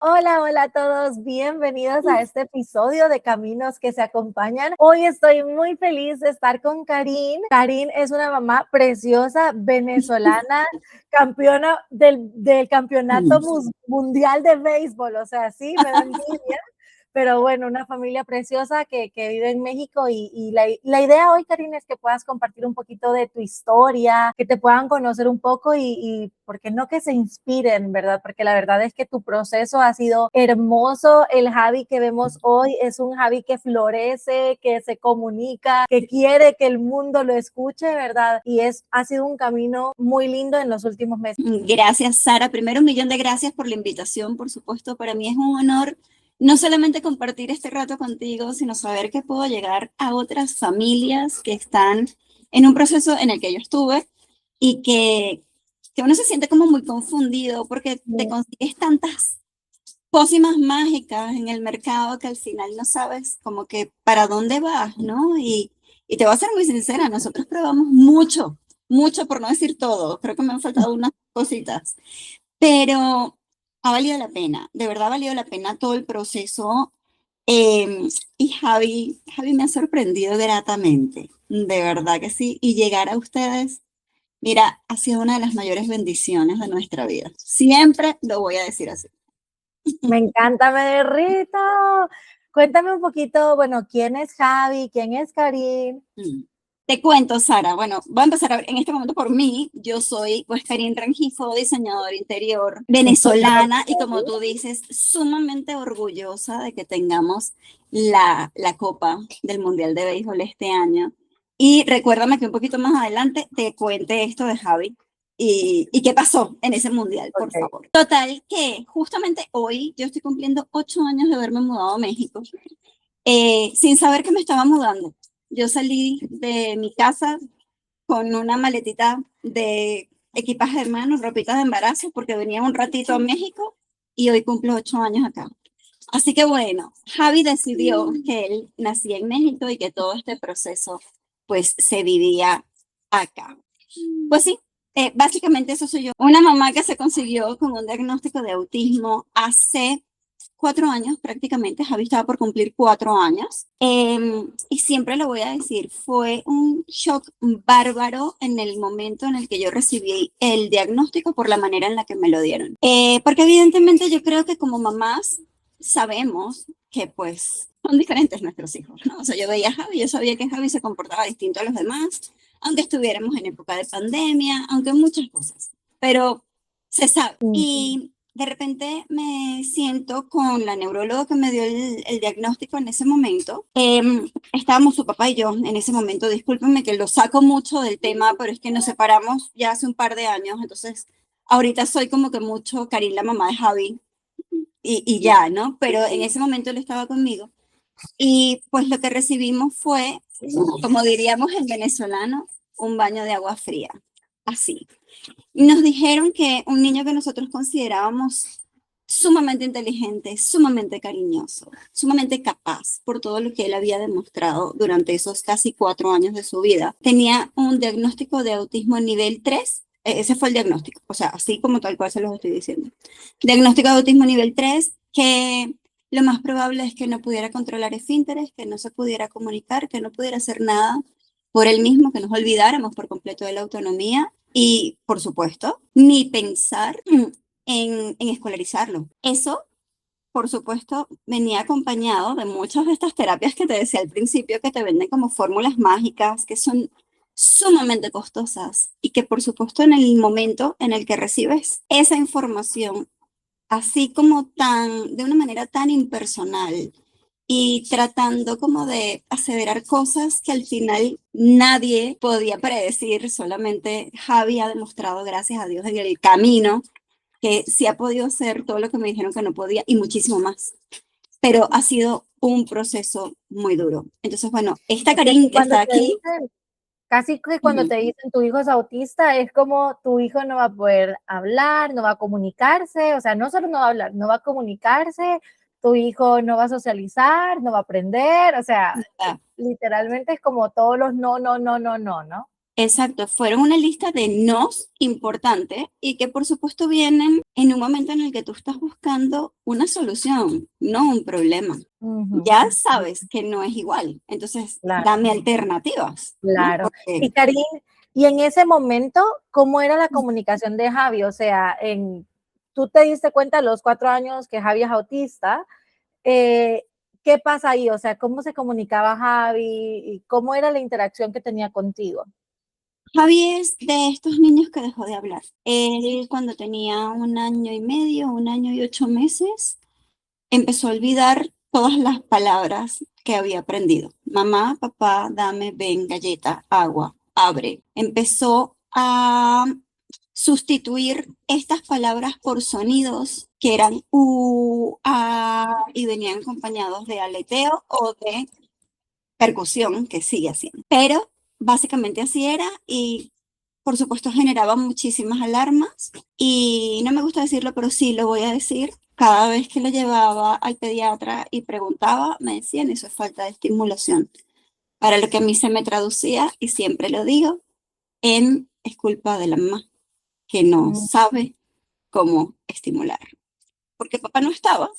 Hola, hola a todos, bienvenidos a este episodio de Caminos que se acompañan. Hoy estoy muy feliz de estar con Karine. Karine es una mamá preciosa, venezolana, campeona del campeonato mundial de béisbol, o sea, sí, me da envidia. Pero bueno, una familia preciosa que vive en México y la idea hoy, Karine, es que puedas compartir un poquito de tu historia, que te puedan conocer un poco y ¿por qué no que se inspiren, verdad? Porque la verdad es que tu proceso ha sido hermoso. El Javi que vemos hoy es un Javi que florece, que se comunica, que quiere que el mundo lo escuche, ¿verdad? Y ha sido un camino muy lindo en los últimos meses. Gracias, Sara. Primero, 1.000.000 de gracias por la invitación, por supuesto. Para mí es un honor no solamente compartir este rato contigo, sino saber que puedo llegar a otras familias que están en un proceso en el que yo estuve y que uno se siente como muy confundido porque te consigues tantas pócimas mágicas en el mercado que al final no sabes como que para dónde vas, ¿no? Y te voy a ser muy sincera, nosotros probamos mucho, mucho por no decir todo. Creo que me han faltado unas cositas, pero ha valido la pena, de verdad ha valido la pena todo el proceso. Y Javi me ha sorprendido gratamente, de verdad que sí. Y llegar a ustedes, mira, ha sido una de las mayores bendiciones de nuestra vida. Siempre lo voy a decir así. Me encanta, me derrito. Cuéntame un poquito, bueno, ¿quién es Javi? ¿Quién es Karine? Te cuento, Sara. Bueno, voy a empezar en este momento por mí. Yo soy, pues, Karine Rengifo, diseñadora interior venezolana y, como tú dices, sumamente orgullosa de que tengamos la Copa del Mundial de Béisbol este año. Y recuérdame que un poquito más adelante te cuente esto de Javi y qué pasó en ese Mundial, por Okay. favor. Total, que justamente hoy yo estoy cumpliendo 8 años de haberme mudado a México, sin saber que me estaba mudando. Yo salí de mi casa con una maletita de equipaje de mano, ropita de embarazo, porque venía un ratito a México y hoy cumplo 8 años acá. Así que bueno, Javi decidió que él nacía en México y que todo este proceso pues se vivía acá. Pues sí, básicamente eso soy yo. Una mamá que se consiguió con un diagnóstico de autismo hace 4 años prácticamente. Javi estaba por cumplir 4 años. Y siempre lo voy a decir, fue un shock bárbaro en el momento en el que yo recibí el diagnóstico por la manera en la que me lo dieron. Porque evidentemente yo creo que como mamás sabemos que pues son diferentes nuestros hijos, ¿no? O sea, yo veía a Javi, yo sabía que Javi se comportaba distinto a los demás, aunque estuviéramos en época de pandemia, aunque muchas cosas, pero se sabe. Y de repente me siento con la neuróloga que me dio el diagnóstico en ese momento. Estábamos su papá y yo en ese momento. Discúlpenme que lo saco mucho del tema, pero es que nos separamos ya hace un par de años. Entonces, ahorita soy como que mucho Karin, la mamá de Javi, y ya, ¿no? Pero en ese momento él estaba conmigo. Y pues lo que recibimos fue, como diríamos en venezolano, un baño de agua fría. Así. Nos dijeron que un niño que nosotros considerábamos sumamente inteligente, sumamente cariñoso, sumamente capaz por todo lo que él había demostrado durante esos casi 4 años de su vida, tenía un diagnóstico de autismo nivel 3. Ese fue el diagnóstico, o sea, así como tal cual se los estoy diciendo. Diagnóstico de autismo nivel 3, que lo más probable es que no pudiera controlar esfínteres, que no se pudiera comunicar, que no pudiera hacer nada por él mismo, que nos olvidáramos por completo de la autonomía y, por supuesto, ni pensar en escolarizarlo. Eso, por supuesto, venía acompañado de muchas de estas terapias que te decía al principio, que te venden como fórmulas mágicas, que son sumamente costosas y que, por supuesto, en el momento en el que recibes esa información, así como de una manera tan impersonal, y tratando como de aseverar cosas que al final nadie podía predecir, solamente Javi ha demostrado, gracias a Dios, en el camino, que sí ha podido hacer todo lo que me dijeron que no podía y muchísimo más. Pero ha sido un proceso muy duro. Entonces, bueno, esta Es que Karin que cuando está te aquí. dicen, casi que cuando te dicen tu hijo es autista, es como tu hijo no va a poder hablar, no va a comunicarse, o sea, no solo no va a hablar, no va a comunicarse, tu hijo no va a socializar, no va a aprender, o sea, literalmente es como todos los no, no, no, no, no, ¿no? Exacto, fueron una lista de nos importantes y que por supuesto vienen en un momento en el que tú estás buscando una solución, no un problema. Ujú, Ya sabes que no es igual, entonces claro, dame alternativas, ¿no? claro. Y Porque Karin, y en ese momento, ¿cómo era la comunicación de Javi? O sea, tú te diste cuenta a los 4 años que Javi es autista. eh, ¿Qué pasa ahí? O sea, ¿cómo se comunicaba Javi y cómo era la interacción que tenía contigo? Javi es de estos niños que dejó de hablar. Él cuando tenía 1 año y medio, 1 año y 8 meses, empezó a olvidar todas las palabras que había aprendido. Mamá, papá, dame, ven, galleta, agua, abre. Empezó a sustituir estas palabras por sonidos que eran y venían acompañados de aleteo o de percusión, que sigue haciendo. Pero básicamente así era y por supuesto generaba muchísimas alarmas y no me gusta decirlo, pero sí lo voy a decir. Cada vez que lo llevaba al pediatra y preguntaba, me decían, eso es falta de estimulación. Para lo que a mí se me traducía, y siempre lo digo, es culpa de la mamá, que no Mm, sabe cómo estimular. Porque papá no estaba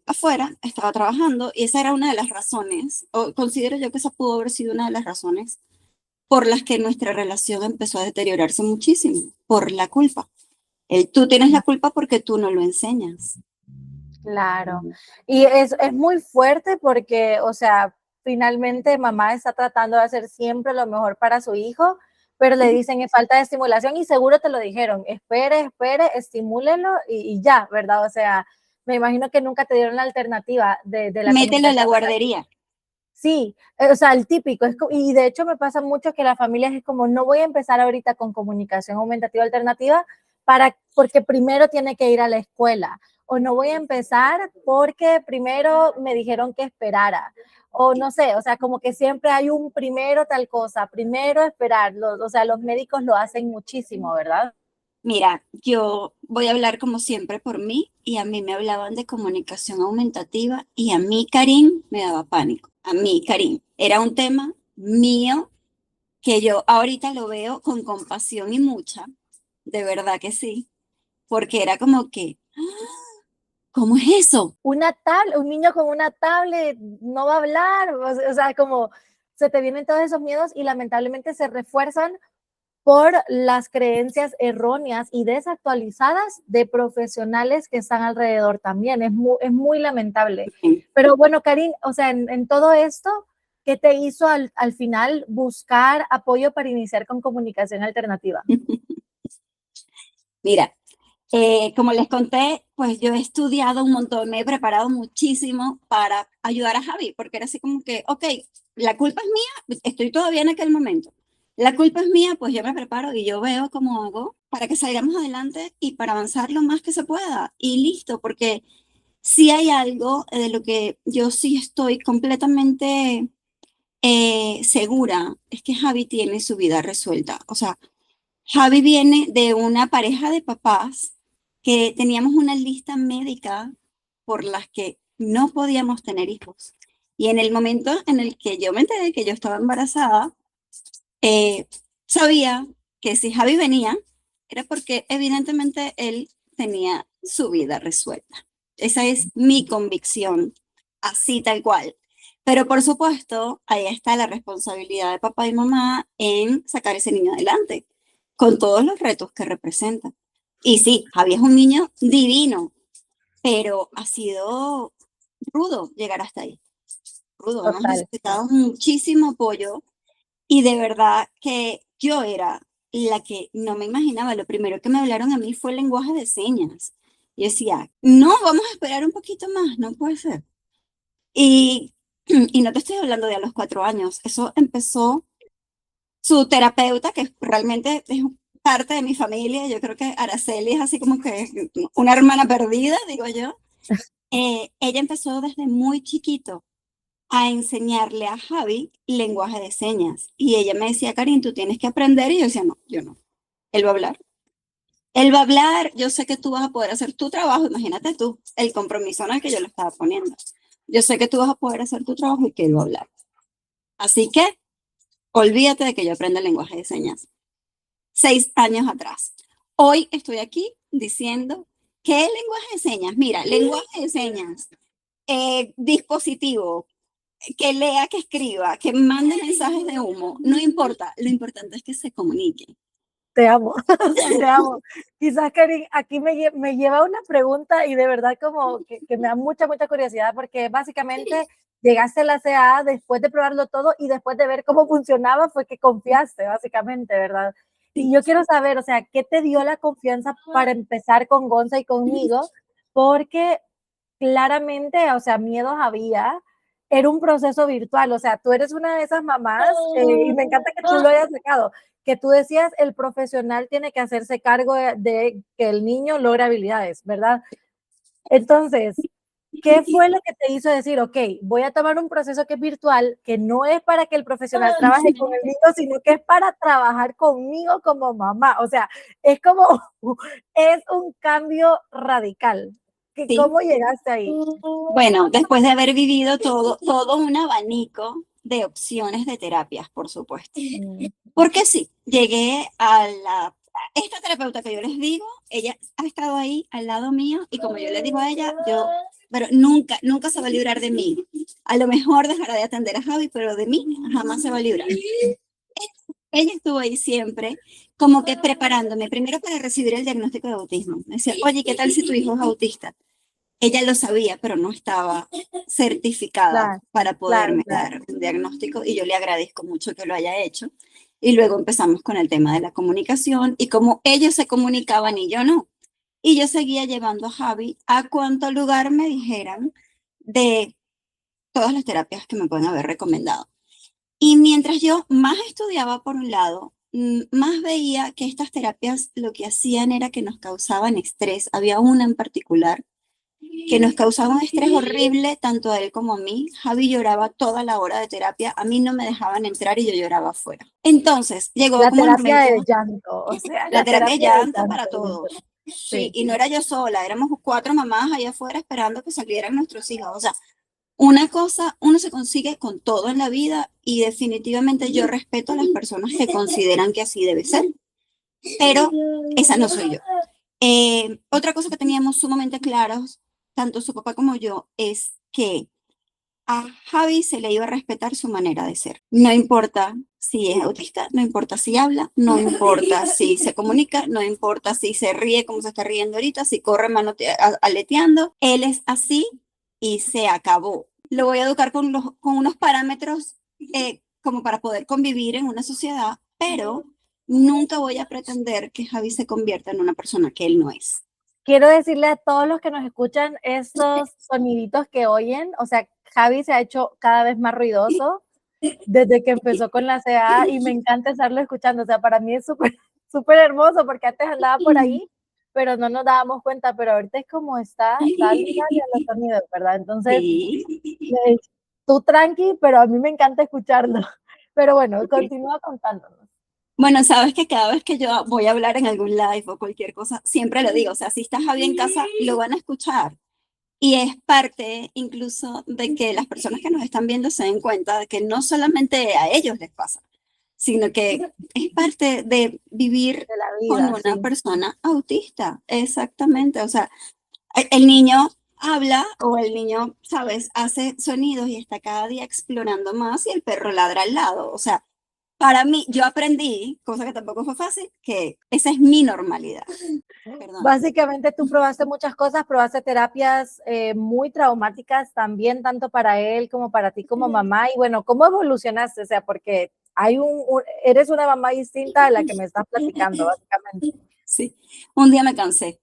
afuera, estaba trabajando, y esa era una de las razones, o considero yo que esa pudo haber sido una de las razones por las que nuestra relación empezó a deteriorarse muchísimo, por la culpa. Tú tienes la culpa porque tú no lo enseñas. claro. Y es muy fuerte porque, o sea, finalmente mamá está tratando de hacer siempre lo mejor para su hijo, pero le dicen es falta de estimulación y seguro te lo dijeron, espere, espere, estimúlelo y ya, ¿verdad? O sea, me imagino que nunca te dieron la alternativa de la Mételo en la comunicación. guardería. Sí, o sea, el típico, y de hecho me pasa mucho que las familias es como, no voy a empezar ahorita con comunicación aumentativa alternativa porque primero tiene que ir a la escuela, o no voy a empezar porque primero me dijeron que esperara, o no sé, o sea, como que siempre hay un primero tal cosa, primero esperar, o sea, los médicos lo hacen muchísimo, ¿verdad? Mira, yo voy a hablar como siempre por mí y a mí me hablaban de comunicación aumentativa y a mí, Karim, me daba pánico. A mí, Karim, era un tema mío que yo ahorita lo veo con compasión y mucha, de verdad que sí, porque era como que, ¿cómo es eso? Una tablet, un niño con una tablet no va a hablar, o sea, como se te vienen todos esos miedos y lamentablemente se refuerzan por las creencias erróneas y desactualizadas de profesionales que están alrededor también. Es muy lamentable. Pero bueno, Karin, o sea, en todo esto, ¿qué te hizo al final buscar apoyo para iniciar con comunicación alternativa? Mira, como les conté, pues yo he estudiado un montón, me he preparado muchísimo para ayudar a Javi, porque era así como que, ok, la culpa es mía, estoy todavía en aquel momento. La culpa es mía, pues yo me preparo y yo veo cómo hago para que salgamos adelante y para avanzar lo más que se pueda. Y listo, porque si hay algo de lo que yo sí estoy completamente segura, es que Javi tiene su vida resuelta. O sea, Javi viene de una pareja de papás que teníamos una lista médica por las que no podíamos tener hijos. Y en el momento en el que yo me enteré que yo estaba embarazada, eh, sabía que si Javi venía, era porque evidentemente él tenía su vida resuelta. Esa es mi convicción, así tal cual. Pero por supuesto, ahí está la responsabilidad de papá y mamá en sacar ese niño adelante, con todos los retos que representa. Y sí, Javi es un niño divino, pero ha sido rudo llegar hasta ahí. Rudo, hemos Total. necesitado muchísimo apoyo y de verdad que yo era la que no me imaginaba. Lo primero que me hablaron a mí fue el lenguaje de señas. Yo decía, no, vamos a esperar un poquito más, no puede ser. Y, y no te estoy hablando de a los 4 años. Eso empezó su terapeuta, que realmente es parte de mi familia. Yo creo que Araceli es así como que una hermana perdida, digo yo. Ella empezó desde muy chiquito a enseñarle a Javi lenguaje de señas. Y ella me decía, Karin, tú tienes que aprender. Y yo decía, no, yo no. Él va a hablar. Él va a hablar, yo sé que tú vas a poder hacer tu trabajo, imagínate tú, el compromiso en el que yo lo estaba poniendo. Yo sé que tú vas a poder hacer tu trabajo y que él va a hablar. Así que Olvídate de que yo aprenda el lenguaje de señas. 6 años atrás. Hoy estoy aquí diciendo, ¿qué lenguaje de señas? Mira, lenguaje de señas, dispositivo, que lea, que escriba, que mande mensajes de humo, no importa, lo importante es que se comunique. Te amo, te amo. Quizás, Karin, aquí me lleva una pregunta y de verdad como que me da mucha curiosidad porque básicamente llegaste a la CA después de probarlo todo y después de ver cómo funcionaba fue que confiaste, básicamente, ¿verdad? Y yo quiero saber, o sea, ¿qué te dio la confianza para empezar con Gonza y conmigo? Porque claramente, o sea, miedos había, era un proceso virtual, o sea, tú eres una de esas mamás, y me encanta que tú lo hayas sacado, que tú decías, el profesional tiene que hacerse cargo de que el niño logre habilidades, ¿verdad? Entonces, ¿qué fue lo que te hizo decir, ok, voy a tomar un proceso que es virtual, que no es para que el profesional trabaje con el niño, sino que es para trabajar conmigo como mamá? O sea, es como, es un cambio radical. ¿Sí? ¿Cómo llegaste ahí? Bueno, después de haber vivido todo un abanico de opciones de terapias, por supuesto. Porque sí, llegué esta terapeuta que yo les digo, ella ha estado ahí al lado mío y como yo le digo a ella, pero nunca se va a librar de mí. A lo mejor dejará de atender a Javi, pero de mí jamás se va a librar. Ella estuvo ahí siempre, como que preparándome, primero para recibir el diagnóstico de autismo. Me decía, oye, ¿qué tal si tu hijo es autista? Ella lo sabía, pero no estaba certificada Claro, para claro, poderme claro. dar un diagnóstico y yo le agradezco mucho que lo haya hecho. Y luego empezamos con el tema de la comunicación y cómo ellos se comunicaban y yo no. Y yo seguía llevando a Javi a cuánto lugar me dijeran de todas las terapias que me pueden haber recomendado. Y mientras yo más estudiaba por un lado, más veía que estas terapias lo que hacían era que nos causaban estrés. Había una en particular que nos causaba un estrés horrible tanto a él como a mí. Javi lloraba toda la hora de terapia, a mí no me dejaban entrar y yo lloraba afuera. Entonces llegó La como el terapia momento, de llanto, o sea, la la terapia de terapia de llanto para llanto. todos. Sí, Sí, y no era yo sola, éramos 4 mamás allá afuera esperando que salieran nuestros hijos. O sea, una cosa, uno se consigue con todo en la vida y definitivamente yo respeto a las personas que consideran que así debe ser, pero esa no soy yo. Otra cosa que teníamos sumamente claros, tanto su papá como yo, es que a Javi se le iba a respetar su manera de ser. No importa si es autista, no importa si habla, no importa si se comunica, no importa si se ríe como se está riendo ahorita, si corre aleteando. Él es así y se acabó. Lo voy a educar con unos parámetros como para poder convivir en una sociedad, pero nunca voy a pretender que Javi se convierta en una persona que él no es. quiero decirle a todos los que nos escuchan estos soniditos que oyen, o sea, Javi se ha hecho cada vez más ruidoso desde que empezó con la CA y me encanta estarlo escuchando, o sea, para mí es súper hermoso porque antes andaba por ahí, pero no nos dábamos cuenta, pero ahorita es como está, dale a los sonidos, ¿verdad? Entonces, Sí. eh, tú tranqui, pero a mí me encanta escucharlo. Pero bueno, continúa contándonos. Bueno, sabes que cada vez que yo voy a hablar en algún live o cualquier cosa, siempre lo digo, o sea, si está Javi en casa, lo van a escuchar. Y es parte incluso de que las personas que nos están viendo se den cuenta de que no solamente a ellos les pasa, sino que es parte de vivir De la con vida, una sí. persona autista. Exactamente, o sea, el niño habla o el niño, sabes, hace sonidos y está cada día explorando más y el perro ladra al lado. O sea, para mí, yo aprendí, cosa que tampoco fue fácil, que esa es mi normalidad. Perdón. Básicamente tú probaste muchas cosas, probaste terapias muy traumáticas también, tanto para él como para ti como mamá. Y bueno, ¿cómo evolucionaste? O sea, porque eres una mamá distinta a la que me estás platicando, básicamente. Sí, un día me cansé,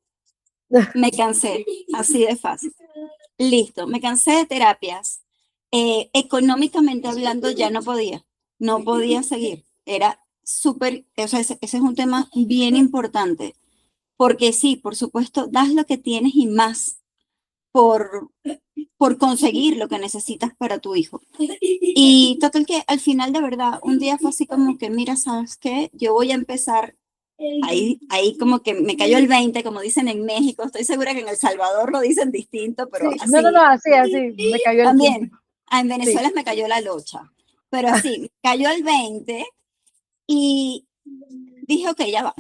así de fácil. Listo, me cansé de terapias. Económicamente hablando ya no podía seguir. Era súper, o sea, ese es un tema bien importante, porque sí, por supuesto, das lo que tienes y más por, por conseguir lo que necesitas para tu hijo. Y total que al final de verdad, un día fue así como que, mira, ¿sabes qué? Yo voy a empezar. Ahí como que me cayó el 20, como dicen en México. Estoy segura que en El Salvador lo dicen distinto, pero Sí, no, así así, me cayó el 15. también. En Sí, Venezuela me cayó la locha. pero así, cayó el 20 y dije, ok, ya va.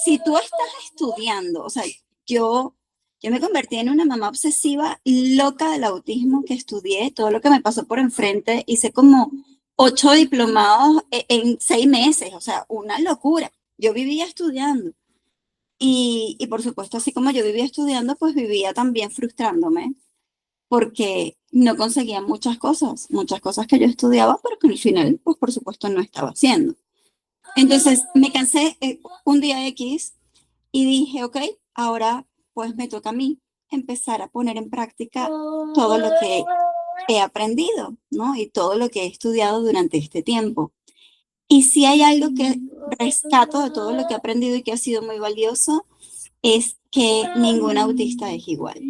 Si tú estás estudiando, o sea, yo, yo me convertí en una mamá obsesiva, loca del autismo, que estudié todo lo que me pasó por enfrente, hice como 8 diplomados en 6 meses, o sea, una locura. Yo vivía estudiando. Y por supuesto, así como yo vivía estudiando, pues vivía también frustrándome porque no conseguía muchas cosas que yo estudiaba, pero que al final, pues por supuesto, no estaba haciendo. Entonces me cansé un día X y dije, ok, ahora pues me toca a mí empezar a poner en práctica todo lo que he aprendido, ¿no? Y todo lo que he estudiado durante este tiempo. Y si hay algo que rescato de todo lo que he aprendido y que ha sido muy valioso, es que ningún autista es igual,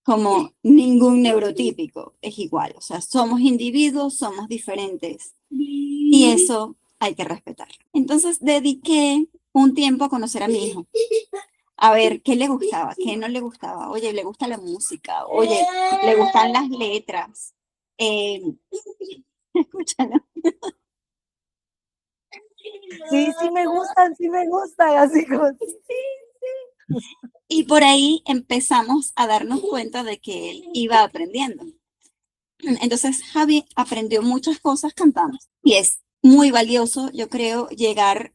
como ningún neurotípico es igual. O sea, somos individuos, somos diferentes y eso hay que respetar. Entonces dediqué un tiempo a conocer a mi hijo, a ver qué le gustaba, qué no le gustaba. Oye, le gusta la música, oye, le gustan las letras. Eh, escúchalo. Sí me gustan, así como, Y por ahí empezamos a darnos cuenta de que él iba aprendiendo. Entonces Javi aprendió muchas cosas cantando y es muy valioso, yo creo, llegar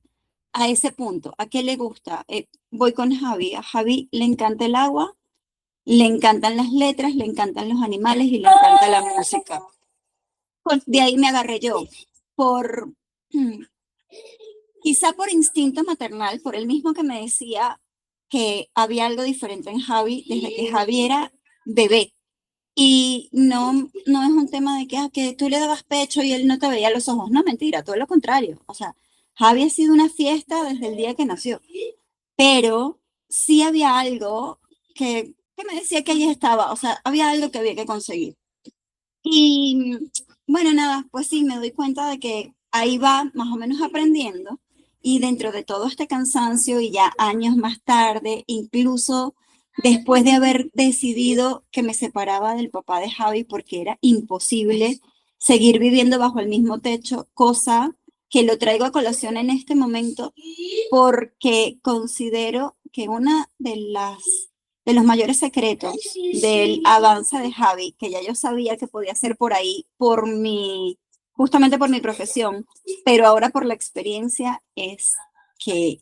a ese punto. ¿A qué le gusta? Voy con Javi. A Javi le encanta el agua, le encantan las letras, le encantan los animales y le encanta la música. Pues de ahí me agarré yo, por quizá por instinto maternal, por el mismo que me decía que había algo diferente en Javi desde que Javi era bebé. Y no es un tema de que, que tú le dabas pecho y él no te veía los ojos. No, mentira, todo lo contrario. O sea, Javi ha sido una fiesta desde el día que nació. Pero sí había algo que me decía que ahí estaba. O sea, había algo que había que conseguir. Y bueno, nada, pues sí, me doy cuenta de que ahí va más o menos aprendiendo. Y dentro de todo este cansancio y ya años más tarde, incluso después de haber decidido que me separaba del papá de Javi porque era imposible seguir viviendo bajo el mismo techo, cosa que lo traigo a colación en este momento porque considero que una de los mayores secretos del avance de Javi, que ya yo sabía que podía ser por ahí, justamente por mi profesión, pero ahora por la experiencia, es que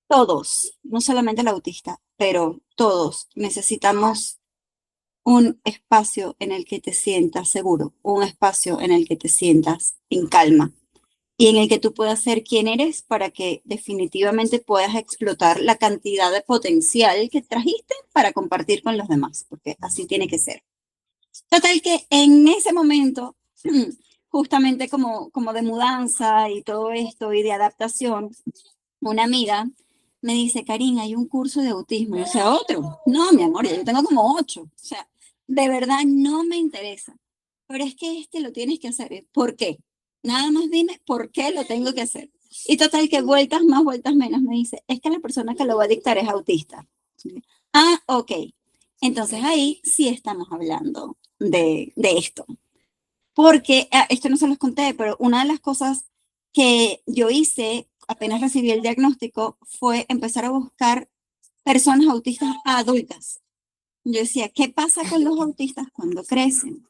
todos, no solamente el autista, pero todos necesitamos un espacio en el que te sientas seguro, un espacio en el que te sientas en calma y en el que tú puedas ser quien eres para que definitivamente puedas explotar la cantidad de potencial que trajiste para compartir con los demás, porque así tiene que ser. Total que en ese momento, justamente como de mudanza y todo esto y de adaptación, una amiga me dice, Karina, hay un curso de autismo. Y yo, o sea, otro. No, mi amor, yo tengo como 8. O sea, de verdad no me interesa. Pero es que este lo tienes que hacer. ¿Por qué? Nada más dime por qué lo tengo que hacer. Y total que vueltas más, vueltas menos me dice, es que la persona que lo va a dictar es autista. Ah, ok. Entonces ahí sí estamos hablando de esto. Porque esto no se los conté, pero una de las cosas que yo hice apenas recibí el diagnóstico fue empezar a buscar personas autistas adultas. Yo decía, ¿qué pasa con los autistas cuando crecen?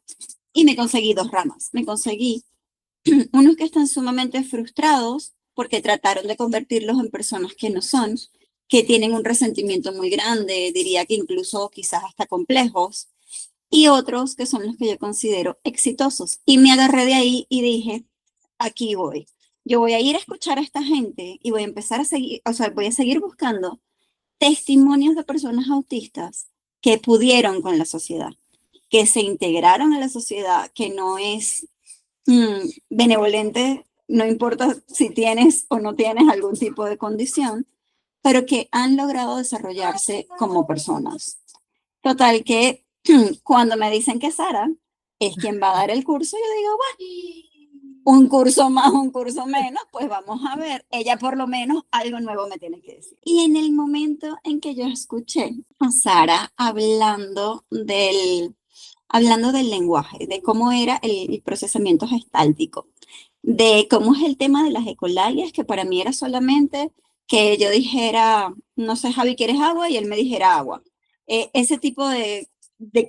Y me conseguí 2 ramas. Me conseguí unos que están sumamente frustrados porque trataron de convertirlos en personas que no son, que tienen un resentimiento muy grande, diría que incluso quizás hasta complejos, y otros que son los que yo considero exitosos. Y me agarré de ahí y dije, aquí voy. Yo voy a ir a escuchar a esta gente y voy a empezar a seguir, o sea, voy a seguir buscando testimonios de personas autistas que pudieron con la sociedad, que se integraron a la sociedad, que no es benevolente, no importa si tienes o no tienes algún tipo de condición, pero que han logrado desarrollarse como personas. Total que cuando me dicen que Sara es quien va a dar el curso, yo digo, bueno, un curso más, un curso menos, pues vamos a ver, ella por lo menos algo nuevo me tiene que decir. Y en el momento en que yo escuché a Sara hablando hablando del lenguaje, de cómo era el procesamiento gestáltico, de cómo es el tema de las ecolalias, que para mí era solamente que yo dijera, no sé, Javi, ¿quieres agua? Y él me dijera agua. Ese tipo de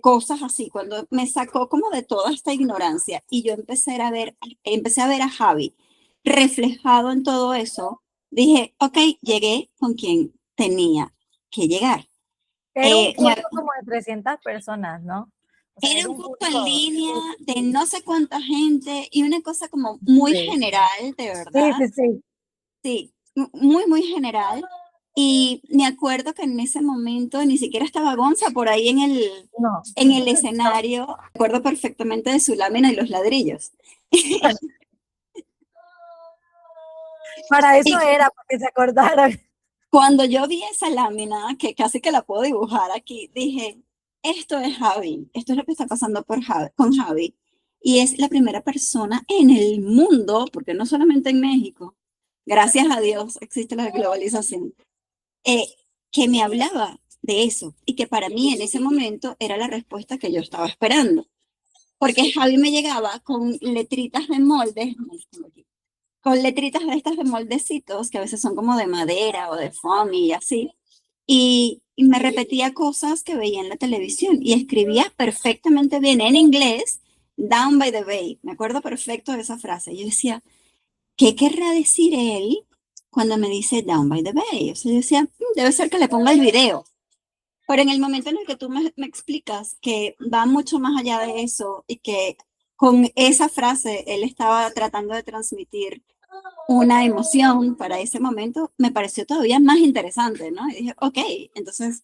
cosas así, cuando me sacó como de toda esta ignorancia y yo empecé a ver a Javi reflejado en todo eso, dije, ok, llegué con quien tenía que llegar. Era un curso como de 300 personas, ¿no? O sea, Era era un un curso en curso. línea de no sé cuánta gente y una cosa como muy Sí, general, de sí, verdad. sí, sí. Sí, muy, muy general. Y me acuerdo que en ese momento ni siquiera estaba Gonza por ahí No. en el escenario. Me acuerdo perfectamente de su lámina y los ladrillos. Para eso Y era, para que se acordaran. cuando yo vi esa lámina, que casi que la puedo dibujar aquí, dije, esto es Javi, esto es lo que está pasando con Javi. Y es la primera persona en el mundo, porque no solamente en México, gracias a Dios existe la globalización, eh, que me hablaba de eso y que para mí en ese momento era la respuesta que yo estaba esperando. Porque Javi me llegaba con letritas de moldes, con letritas de estas de moldecitos, que a veces son como de madera o de foamy y así, y me repetía cosas que veía en la televisión y escribía perfectamente bien en inglés, Down by the Bay. Me acuerdo perfecto de esa frase. Yo decía, ¿qué querrá decir él cuando me dice Down by the Bay? O sea, yo decía, debe ser que le ponga el video". Pero en el momento en el que tú me explicas que va mucho más allá de eso y que con esa frase él estaba tratando de transmitir una emoción para ese momento, me pareció todavía más interesante, ¿no? Y dije, ok, entonces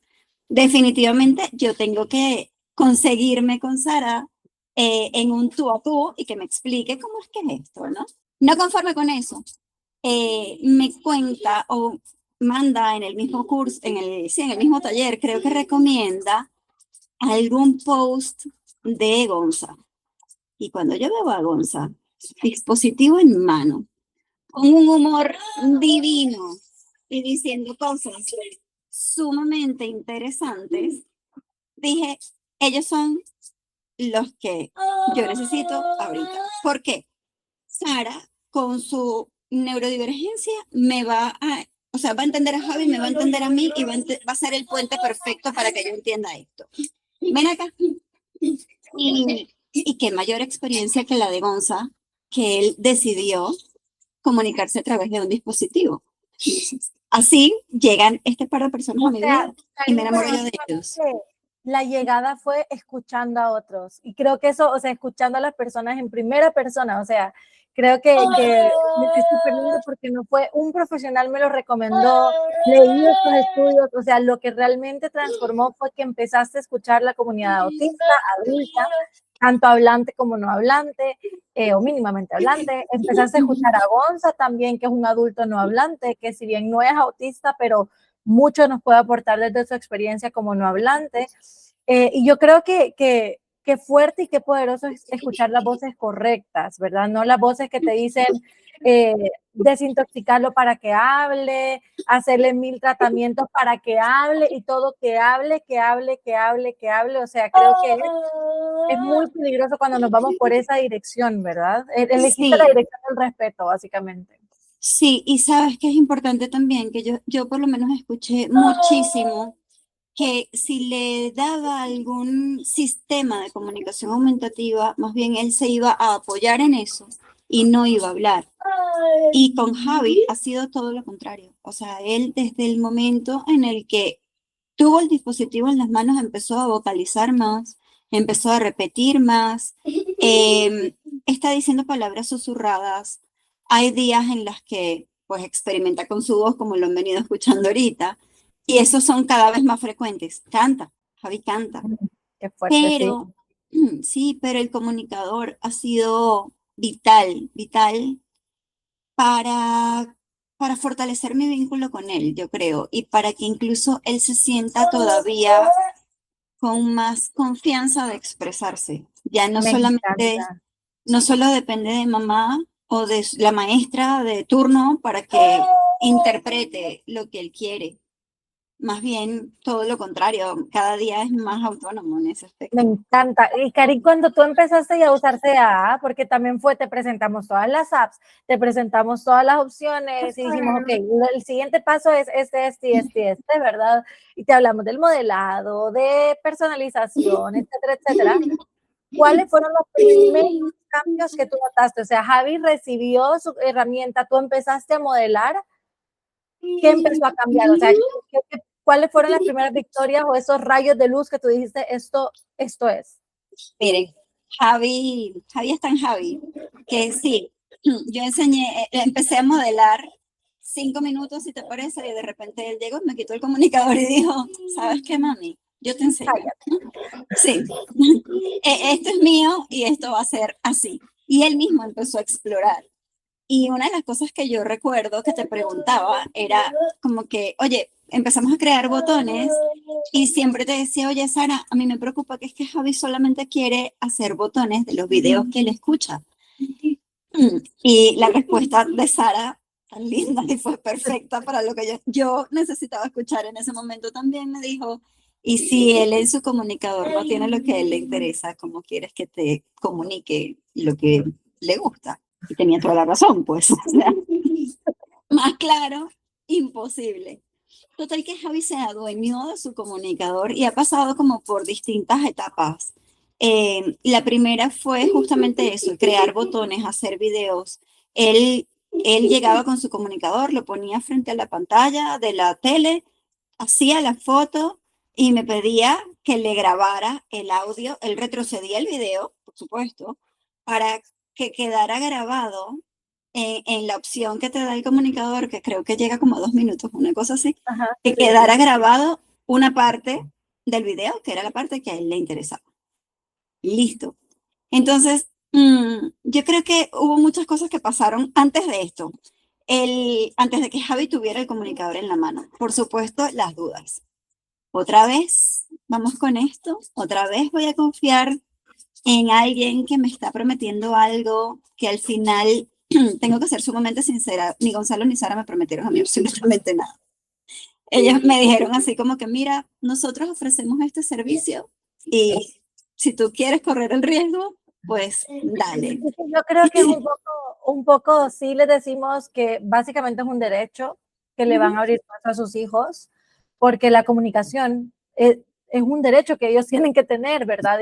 definitivamente yo tengo que conseguirme con Sara en un tú a tú y que me explique cómo es que es esto, ¿no? No conforme con eso, me cuenta o manda en el mismo curso, sí, en el mismo taller, creo que recomienda algún post de Gonza. Y cuando yo veo a Gonza, dispositivo en mano, con un humor divino y diciendo cosas sumamente interesantes, dije, ellos son los que yo necesito ahorita. ¿Por qué? Sara, con su neurodivergencia, me va a, o sea, va a entender a Javi, me va a entender a mí y va a ser el puente perfecto para que yo entienda esto. Ven acá. Y qué mayor experiencia que la de Gonza, que él decidió comunicarse a través de un dispositivo. Así llegan este par de personas a O mi sea, vida y me Karin, enamoro pero yo de ellos. la llegada fue escuchando a otros. Y creo que eso, o sea, escuchando a las personas en primera persona, o sea, creo que es súper lindo porque no fue un profesional me lo recomendó, leí estos estudios, o sea, lo que realmente transformó fue que empezaste a escuchar la comunidad autista, adulta, tanto hablante como no hablante, o mínimamente hablante. Empezaste a escuchar a Gonza también, que es un adulto no hablante, que si bien no es autista, pero mucho nos puede aportar desde su experiencia como no hablante. Y yo creo que fuerte y qué poderoso es escuchar las voces correctas, ¿verdad? No las voces que te dicen desintoxicarlo para que hable, hacerle 1000 tratamientos para que hable y todo que hable, que hable, que hable, que hable. O sea, creo que es muy peligroso cuando nos vamos por esa dirección, ¿verdad? Elegiste la Sí, dirección del respeto, básicamente. sí, y sabes que es importante también que yo por lo menos escuché muchísimo que si le daba algún sistema de comunicación aumentativa, más bien él se iba a apoyar en eso y no iba a hablar. Y con Javi ha sido todo lo contrario. O sea, él desde el momento en el que tuvo el dispositivo en las manos empezó a vocalizar más, empezó a repetir más, está diciendo palabras susurradas. Hay días en las que pues experimenta con su voz como lo han venido escuchando ahorita y esos son cada vez más frecuentes. Canta, Javi canta, Qué fuerte, sí. pero sí, pero el comunicador ha sido vital, vital para, para fortalecer mi vínculo con él, yo creo, y para que incluso él se sienta todavía con más confianza de expresarse. Ya no Me solamente, encanta. no solo depende de mamá o de la maestra de turno para que interprete lo que él quiere. más bien todo lo contrario, cada día es más autónomo en ese Me aspecto. encanta. Y Cari, cuando tú empezaste ya a usar CA, porque también te presentamos todas las apps, te presentamos todas las opciones y dijimos, ok, el siguiente paso es este, ¿verdad? Y te hablamos del modelado, de personalización, etcétera, etcétera. ¿Cuáles fueron los primeros cambios que tú notaste? O sea, Javi recibió su herramienta, tú empezaste a modelar, ¿qué empezó a cambiar? O sea, ¿cuáles fueron las primeras victorias o esos rayos de luz que tú dijiste, esto es? Miren, Javi es tan Javi, que sí, yo empecé a modelar 5 minutos, si te parece, y de repente él llegó, me quitó el comunicador y dijo, ¿sabes qué, mami? Yo te enseño. Sí, esto es mío y esto va a ser así. Y él mismo empezó a explorar. Y una de las cosas que yo recuerdo que te preguntaba era como que, oye, empezamos a crear botones y siempre te decía, oye, Sara, a mí me preocupa que es que Javi solamente quiere hacer botones de los videos que él escucha. Y la respuesta de Sara, tan linda y fue perfecta para lo que yo necesitaba escuchar en ese momento también, me dijo, y si él en su comunicador no tiene lo que a él le interesa, ¿cómo quieres que te comunique lo que le gusta? Y tenía toda la razón, pues. O sea, más claro, imposible. Total que Javi se adueñó de su comunicador y ha pasado como por distintas etapas. La primera fue justamente eso, crear botones, hacer videos. Él llegaba con su comunicador, lo ponía frente a la pantalla de la tele, hacía la foto y me pedía que le grabara el audio. Él retrocedía el video, por supuesto, para que quedara grabado en la opción que te da el comunicador, que creo que llega como a 2 minutos, una cosa así, Ajá, que quedara grabado una parte del video, que era la parte que a él le interesaba. Listo. Entonces, yo creo que hubo muchas cosas que pasaron antes de esto. Antes de que Javi tuviera el comunicador en la mano. Por supuesto, las dudas. Otra vez, vamos con esto. Otra vez voy a confiar en alguien que me está prometiendo algo que al final tengo que ser sumamente sincera. Ni Gonzalo ni Sara me prometieron a mí absolutamente nada. Ellos me dijeron así como que, mira, nosotros ofrecemos este servicio y si tú quieres correr el riesgo, pues dale. yo creo que es un poco, sí les decimos que básicamente es un derecho que le van a abrir paso a sus hijos, porque la comunicación es un derecho que ellos tienen que tener, ¿verdad?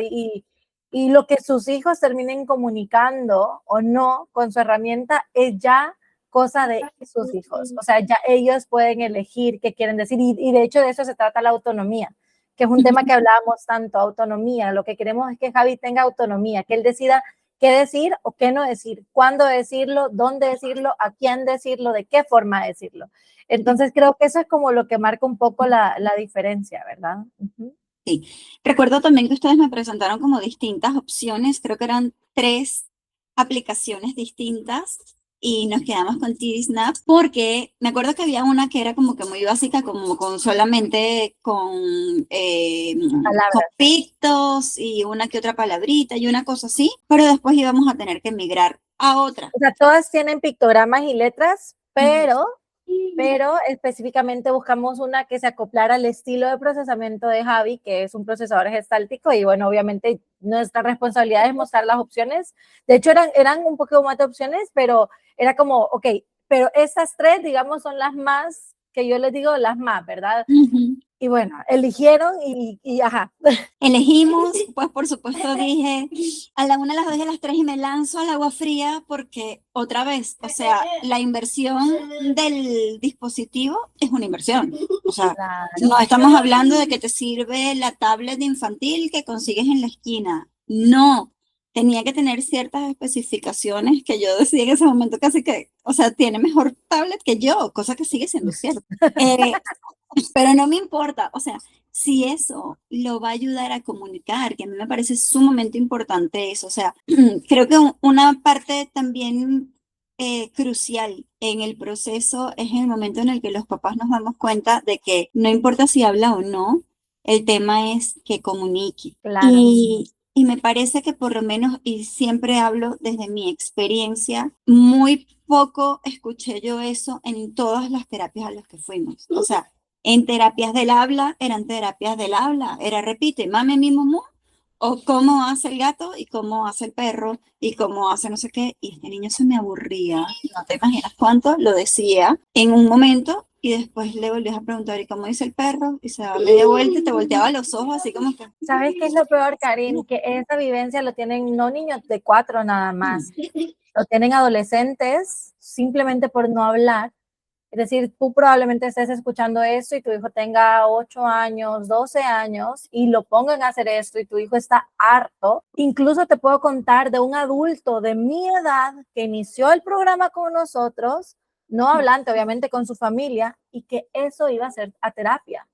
Y lo que sus hijos terminen comunicando o no con su herramienta es ya cosa de sus hijos. O sea, ya ellos pueden elegir qué quieren decir y de hecho de eso se trata la autonomía, que es un tema que hablábamos tanto, autonomía. Lo que queremos es que Javi tenga autonomía, que él decida qué decir o qué no decir, cuándo decirlo, dónde decirlo, a quién decirlo, de qué forma decirlo. Entonces creo que eso es como lo que marca un poco la diferencia, ¿verdad? Sí. Recuerdo también que ustedes me presentaron como distintas opciones, creo que eran 3 aplicaciones distintas y nos quedamos con TD Snap porque me acuerdo que había una que era como que muy básica, como con solamente con pictos y una que otra palabrita y una cosa así, pero después íbamos a tener que migrar a otra. O sea, todas tienen pictogramas y letras, pero específicamente buscamos una que se acoplara al estilo de procesamiento de Javi, que es un procesador gestáltico, y bueno, obviamente nuestra responsabilidad es mostrar las opciones. De hecho, eran un poco más de opciones, pero era como, ok, pero estas 3, digamos, son las más, que yo les digo las más, ¿verdad? Y bueno, eligieron y ajá. Elegimos, pues por supuesto dije a la 1, a las 2 y a las 3 y me lanzo al agua fría porque otra vez, o sea, la inversión del dispositivo es una inversión. O sea, Claro. no estamos hablando de que te sirve la tablet infantil que consigues en la esquina. No, tenía que tener ciertas especificaciones que yo decía en ese momento casi que, o sea, tiene mejor tablet que yo, cosa que sigue siendo cierto. Pero no me importa, o sea, si eso lo va a ayudar a comunicar, que a mí me parece sumamente importante eso, o sea, creo que una parte también crucial en el proceso es el momento en el que los papás nos damos cuenta de que no importa si habla o no, el tema es que comunique. Claro. Y me parece que por lo menos, y siempre hablo desde mi experiencia, muy poco escuché yo eso en todas las terapias a las que fuimos. O sea, En terapias del habla, eran terapias del habla. Era repite, mame mi mamá, o cómo hace el gato, y cómo hace el perro, y cómo hace no sé qué. Y este niño se me aburría. No te imaginas cuánto lo decía en un momento, y después le volvías a preguntar, ¿y cómo dice el perro? Y se daba media vuelta y te volteaba los ojos así como que... ¿Sabes qué es lo peor, Karin? Que esa vivencia lo tienen no niños de 4 nada más, lo tienen adolescentes simplemente por no hablar. Es decir, tú probablemente estés escuchando esto y tu hijo tenga 8 años, 12 años y lo pongan a hacer esto y tu hijo está harto. Incluso te puedo contar de un adulto de mi edad que inició el programa con nosotros, no hablante, obviamente con su familia, y que eso iba a ser a terapia.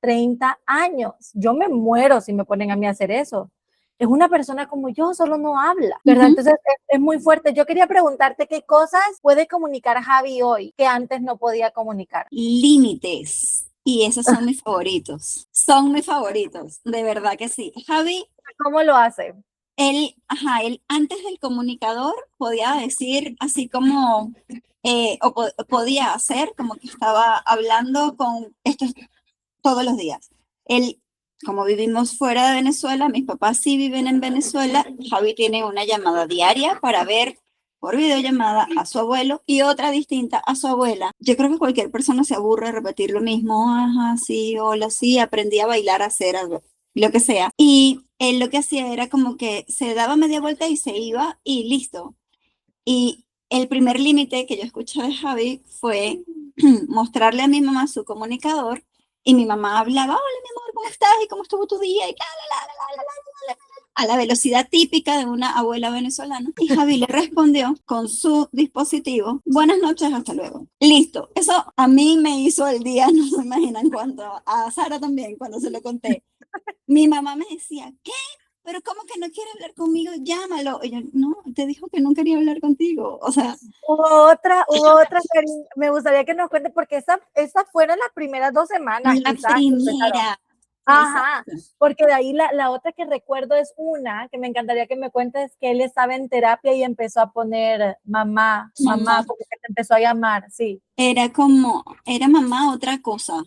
30 años. Yo me muero si me ponen a mí a hacer eso. Es una persona como yo, solo no habla, ¿verdad? Entonces es muy fuerte. Yo quería preguntarte qué cosas puede comunicar Javi hoy que antes no podía comunicar. Límites. Y esos son mis favoritos. Son mis favoritos, de verdad que sí. Javi, ¿Cómo lo hace? él antes del comunicador podía decir así como, podía hacer como que estaba hablando con estos todos los días. Él, como vivimos fuera de Venezuela, mis papás sí viven en Venezuela, Javi tiene una llamada diaria para ver por videollamada a su abuelo y otra distinta a su abuela. Yo creo que cualquier persona se aburre de repetir lo mismo, ajá, sí, hola, sí, aprendí a bailar, a hacer algo, lo que sea. Y él lo que hacía era como que se daba media vuelta y se iba y listo. Y el primer límite que yo escuché de Javi fue mostrarle a mi mamá su comunicador y mi mamá hablaba, hola mi amor, ¿cómo estás? ¿Y cómo estuvo tu día? Y a la velocidad típica de una abuela venezolana. Y Javi le respondió con su dispositivo, buenas noches, hasta luego. Listo. Eso a mí me hizo el día, no se imaginan cuánto. A Sara también, cuando se lo conté. Mi mamá me decía, ¿qué? Pero ¿cómo que no quiere hablar conmigo? Llámalo. Y yo, no, te dijo que no quería hablar contigo. O sea, Karin, me gustaría que nos cuente, porque esa fueron las primeras 2 semanas, la quizás, que empezaron. primera. Ajá, Exacto. porque de ahí la otra que recuerdo es una que me encantaría que me cuentes, que él estaba en terapia y empezó a poner mamá, mamá, Mamá. como que te empezó a llamar, sí. Era como, era mamá otra cosa.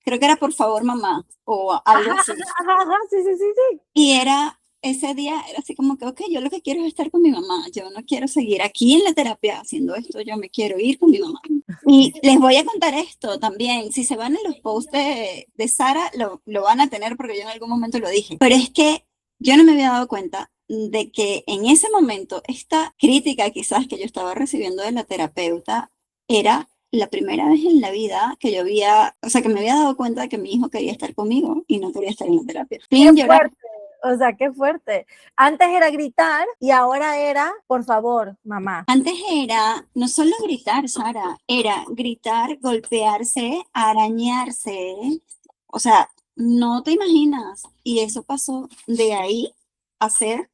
Creo que era por favor mamá o algo Ajá, así. ajá, ajá, sí, sí, sí, sí. Y era, ese día era así como que, ok, yo lo que quiero es estar con mi mamá. Yo no quiero seguir aquí en la terapia haciendo esto, yo me quiero ir con mi mamá. Y les voy a contar esto también. Si se van en los posts de Sara, lo van a tener porque yo en algún momento lo dije. Pero es que yo no me había dado cuenta de que en ese momento esta crítica quizás que yo estaba recibiendo de la terapeuta era la primera vez en la vida que yo había, o sea, que me había dado cuenta de que mi hijo quería estar conmigo y no quería estar en la terapia. Qué Sin llorar. fuerte, o sea, qué fuerte. Antes era gritar y ahora era, por favor, mamá. Antes era no solo gritar, Sara, era gritar, golpearse, arañarse, o sea, no te imaginas. Y eso pasó de ahí a ser,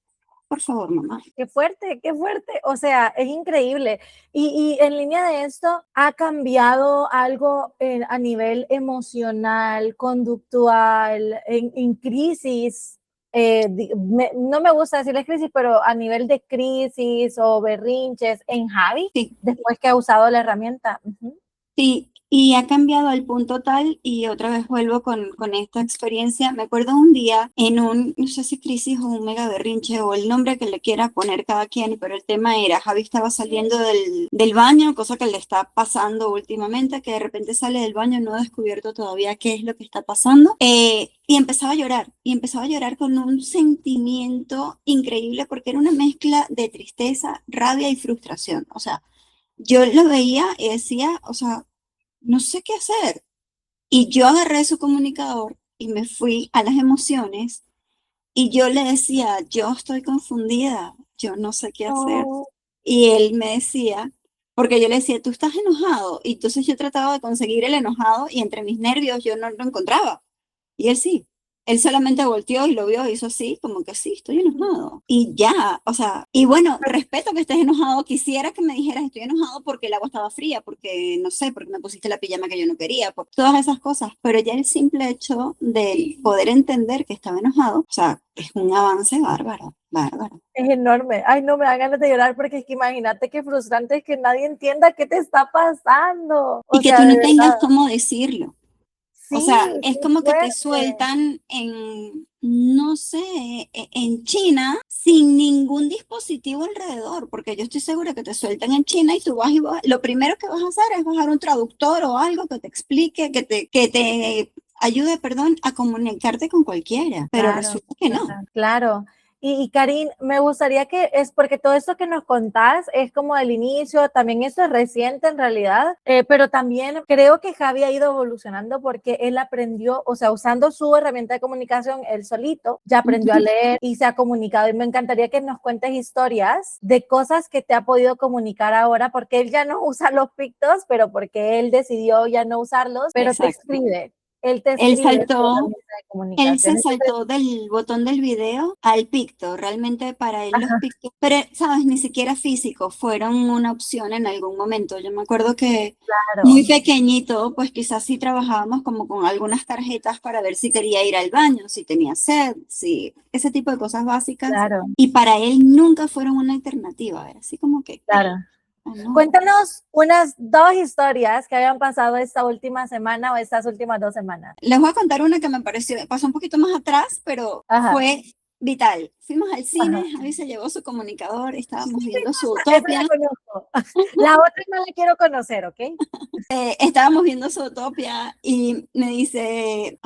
por favor, mamá. Qué fuerte, qué fuerte. O sea, es increíble. Y en línea de esto, ¿ha cambiado algo a nivel emocional, conductual, en crisis? No me gusta decirle crisis, pero a nivel de crisis o berrinches en Javi, Sí, después que ha usado la herramienta. Ujú. sí, y ha cambiado al punto tal, y otra vez vuelvo con esta experiencia. Me acuerdo un día en un, no sé si crisis o un mega berrinche o el nombre que le quiera poner cada quien, pero el tema era, Javi estaba saliendo del baño, cosa que le está pasando últimamente, que de repente sale del baño, no ha descubierto todavía qué es lo que está pasando, y empezaba a llorar con un sentimiento increíble porque era una mezcla de tristeza, rabia y frustración. O sea, yo lo veía y decía, o sea, no sé qué hacer. Y yo agarré su comunicador y me fui a las emociones y yo le decía, yo estoy confundida, yo no sé qué hacer. Oh, Y él me decía, porque yo le decía, tú estás enojado. Y entonces yo trataba de conseguir el enojado y entre mis nervios yo no lo encontraba. Y él sí. Él solamente volteó y lo vio y hizo así, como que sí, estoy enojado. Y ya, o sea, y bueno, respeto que estés enojado. Quisiera que me dijeras, estoy enojado porque el agua estaba fría, porque no sé, porque me pusiste la pijama que yo no quería, por todas esas cosas. Pero ya el simple hecho de poder entender que estaba enojado, o sea, es un avance bárbaro, bárbaro. es enorme. Ay, no me dan ganas de llorar porque es que imagínate qué frustrante es que nadie entienda qué te está pasando. Y O que sea, tú de no tengas verdad. cómo decirlo. O sea, Sí, es qué como que te fuerte. sueltan en, no sé, en China sin ningún dispositivo alrededor, porque yo estoy segura que te sueltan en China y tú vas y lo primero que vas a hacer es bajar un traductor o algo que te explique, que te ayude, perdón, a comunicarte con cualquiera, pero Claro, resulta que no. total, claro. Y Karin, me gustaría que es porque todo esto que nos contás es como del inicio, también esto es reciente en realidad, pero también creo que Javi ha ido evolucionando porque él aprendió, o sea, usando su herramienta de comunicación, él solito, ya aprendió a Ujú. leer y se ha comunicado. Y me encantaría que nos cuentes historias de cosas que te ha podido comunicar ahora, porque él ya no usa los pictos, pero porque él decidió ya no usarlos, pero te Exacto. escribe. Él te Él escribe su saltó herramienta de Él comunicación. se Entonces, saltó del botón del video al picto. Realmente para él los ajá, pictos, pero sabes, ni siquiera físicos fueron una opción en algún momento. Yo me acuerdo que muy claro, pequeñito, pues quizás sí trabajábamos como con algunas tarjetas para ver si quería ir al baño, si tenía sed, si ese tipo de cosas básicas. claro, Y para él nunca fueron una alternativa. Era así como que, ¿qué? claro. Ah, no. Cuéntanos unas 2 historias que hayan pasado esta última semana o estas últimas 2 semanas. Les voy a contar una que me pareció, pasó un poquito más atrás, pero Ajá, fue vital. Fuimos al ajá. cine, Javi se llevó su comunicador, Sí estábamos me viendo su gusta, esa la Utopia, conozco. La otra no la quiero conocer, ¿ok? estábamos viendo su Utopia y me dice,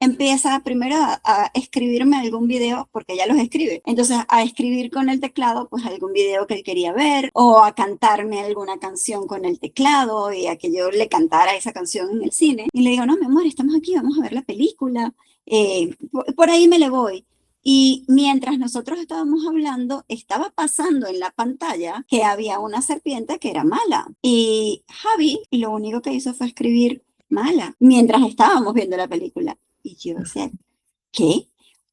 empieza primero a escribirme algún video, porque ella los escribe, entonces a escribir con el teclado, pues algún video que él quería ver, o a cantarme alguna canción con el teclado y a que yo le cantara esa canción en el cine. Y le digo, no, mi amor, estamos aquí, vamos a ver la película, por ahí me le voy. Y mientras nosotros estábamos hablando, estaba pasando en la pantalla que había una serpiente que era mala. Y Javi lo único que hizo fue escribir mala mientras estábamos viendo la película. Y yo decía, ¿qué?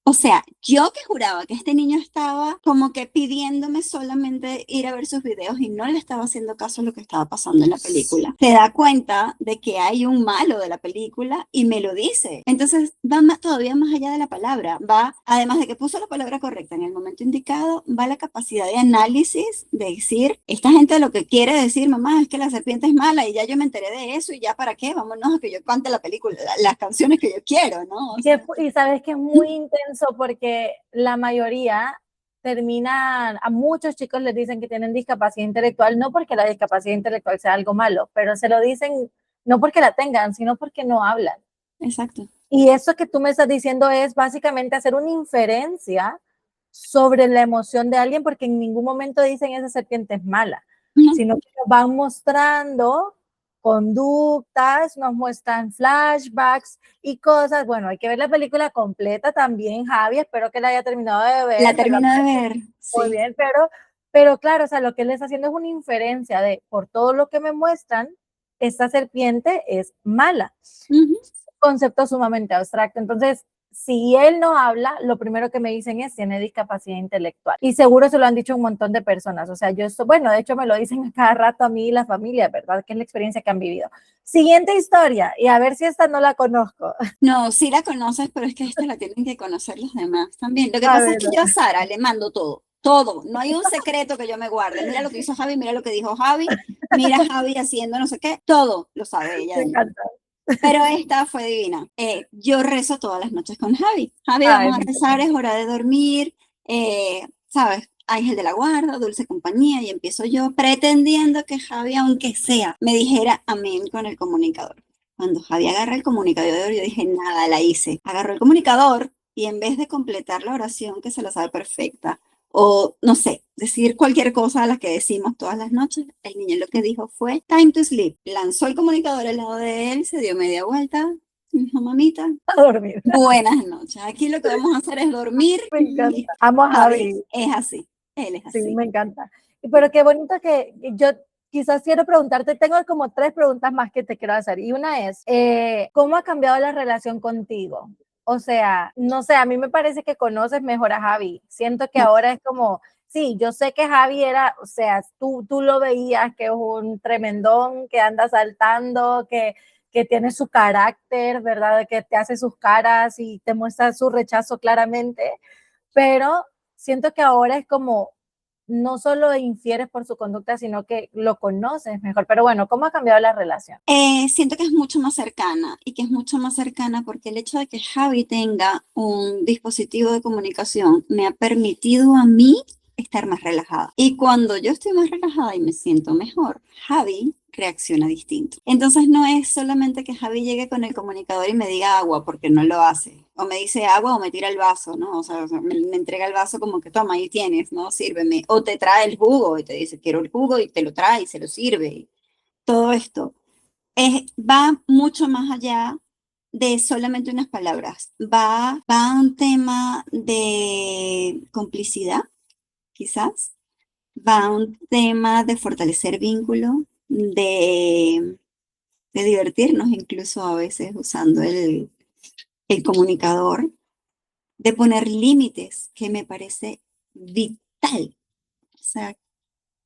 O sea, yo que juraba que este niño estaba como que pidiéndome solamente ir a ver sus videos y no le estaba haciendo caso a lo que estaba pasando en la película. Se da cuenta de que hay un malo de la película y me lo dice. Entonces va todavía más allá de la palabra. Va, además de que puso la palabra correcta en el momento indicado, va la capacidad de análisis de decir, esta gente lo que quiere decir, mamá, es que la serpiente es mala y ya yo me enteré de eso y ya para qué, vámonos a que yo cante la película, las canciones que yo quiero, ¿no? O sea, Y sabes que es muy intenso porque la mayoría terminan, a muchos chicos les dicen que tienen discapacidad intelectual, no porque la discapacidad intelectual sea algo malo, pero se lo dicen no porque la tengan, sino porque no hablan. exacto. Y eso que tú me estás diciendo es básicamente hacer una inferencia sobre la emoción de alguien, porque en ningún momento dicen esa serpiente es mala, No, sino que nos van mostrando conductas, nos muestran flashbacks y cosas. Bueno, hay que ver la película completa también, Javi, espero que la haya terminado de la ver, me lo termino de ver, muy sí. bien, pero claro, o sea, lo que él está haciendo es una inferencia de, por todo lo que me muestran, esta serpiente es mala. Ujú. Concepto sumamente abstracto. Entonces, si él no habla, lo primero que me dicen es tiene discapacidad intelectual. Y seguro se lo han dicho un montón de personas. O sea, yo esto, bueno, de hecho me lo dicen a cada rato a mí y la familia, ¿verdad? Que es la experiencia que han vivido. Siguiente historia, y a ver si esta no la conozco. No, sí la conoces, pero es que esta la tienen que conocer los demás también. Lo que A pasa es ver, que yo a Sara le mando todo, todo. No hay un secreto que yo me guarde. Mira lo que hizo Javi, mira lo que dijo Javi, mira Javi haciendo no sé qué, todo lo sabe ella me de mí. encanta. Pero esta fue divina. Yo rezo todas las noches con Javi. Javi, Ay, vamos a rezar, es hora de dormir. ¿Sabes? Ángel de la guarda, dulce compañía, y empiezo yo pretendiendo que Javi, aunque sea, me dijera amén con el comunicador. Cuando Javi agarra el comunicador, yo dije, nada, la hice. Agarró el comunicador y en vez de completar la oración, que se la sabe perfecta, o no sé, decir cualquier cosa a la que decimos todas las noches, el niño lo que dijo fue time to sleep. Lanzó el comunicador al lado de él, se dio media vuelta, dijo, mamita, a dormir. buenas noches. Aquí lo que vamos a hacer es dormir. Me Y encanta. Amo a Javi Javi. es así, él es Sí, así. me encanta. Pero qué bonito que yo quizás quiero preguntarte, tengo como 3 preguntas más que te quiero hacer. Y una es, ¿cómo ha cambiado la relación contigo? O sea, no sé, a mí me parece que conoces mejor a Javi. Siento que ahora es como, sí, yo sé que Javi era, o sea, tú lo veías que es un tremendón, que anda saltando, que tiene su carácter, ¿verdad? Que te hace sus caras y te muestra su rechazo claramente, pero siento que ahora es como no solo infieres por su conducta, sino que lo conoces mejor. Pero bueno, ¿cómo ha cambiado la relación? Siento que es mucho más cercana y que es mucho más cercana porque el hecho de que Javi tenga un dispositivo de comunicación me ha permitido a mí estar más relajada. Y cuando yo estoy más relajada y me siento mejor, Javi reacciona distinto. Entonces no es solamente que Javi llegue con el comunicador y me diga agua, porque no lo hace. O me dice agua o me tira el vaso, ¿no? O sea, me entrega el vaso como que toma, ahí tienes, ¿no? Sírveme. O te trae el jugo y te dice, quiero el jugo y te lo trae y se lo sirve. Todo esto va mucho más allá de solamente unas palabras. Va a un tema de complicidad, quizás. Va a un tema de fortalecer vínculo, de divertirnos incluso a veces usando el comunicador, de poner límites, que me parece vital. O sea,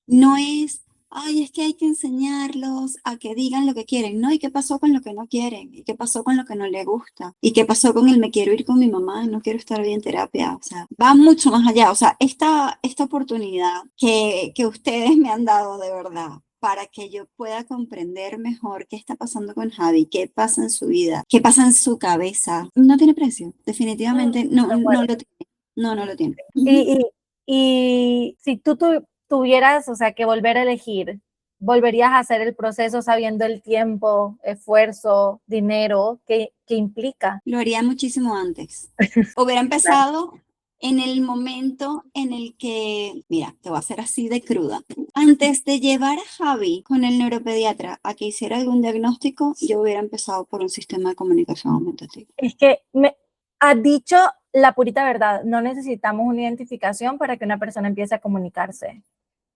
no es, ay, es que hay que enseñarlos a que digan lo que quieren, ¿no? ¿Y qué pasó con lo que no quieren? ¿Y qué pasó con lo que no le gusta? ¿Y qué pasó con el me quiero ir con mi mamá, no quiero estar bien en terapia? O sea, va mucho más allá. O sea, esta oportunidad que ustedes me han dado de verdad para que yo pueda comprender mejor qué está pasando con Javi, qué pasa en su vida, qué pasa en su cabeza, no tiene precio. Definitivamente no lo tiene. No lo tiene. Y, y, y si tú tuvieras, o sea, que volver a elegir, ¿volverías a hacer el proceso sabiendo el tiempo, esfuerzo, dinero que implica? Lo haría muchísimo antes. Hubiera empezado en el momento en el que, mira, te voy a hacer así de cruda. Antes de llevar a Javi con el neuropediatra a que hiciera algún diagnóstico, yo hubiera empezado por un sistema de comunicación aumentativa. Es que me has dicho la purita verdad, no necesitamos una identificación para que una persona empiece a comunicarse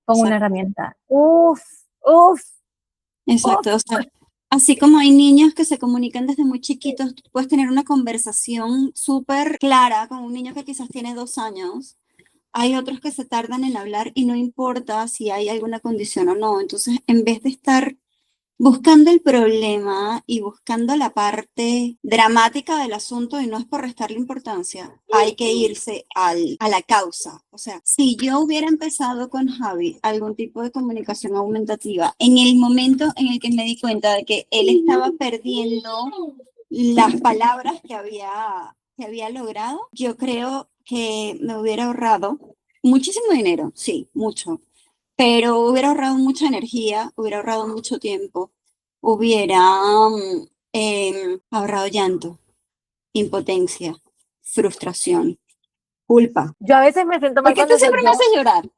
con una Exacto. herramienta. Uf, uf, Exacto. O sea, así como hay niños que se comunican desde muy chiquitos, tú puedes tener una conversación súper clara con un niño que quizás tiene 2 años. Hay otros que se tardan en hablar y no importa si hay alguna condición o no. Entonces, en vez de estar buscando el problema y buscando la parte dramática del asunto, y no es por restarle importancia, hay que irse a la causa. O sea, si yo hubiera empezado con Javi algún tipo de comunicación aumentativa, en el momento en el que me di cuenta de que él estaba perdiendo las palabras que había logrado, yo creo que me hubiera ahorrado muchísimo dinero, sí, mucho, pero hubiera ahorrado mucha energía, hubiera ahorrado mucho tiempo, hubiera ahorrado llanto, impotencia, frustración, culpa. yo a veces me siento mal Porque tú cuando digo siempre me yo, haces llorar.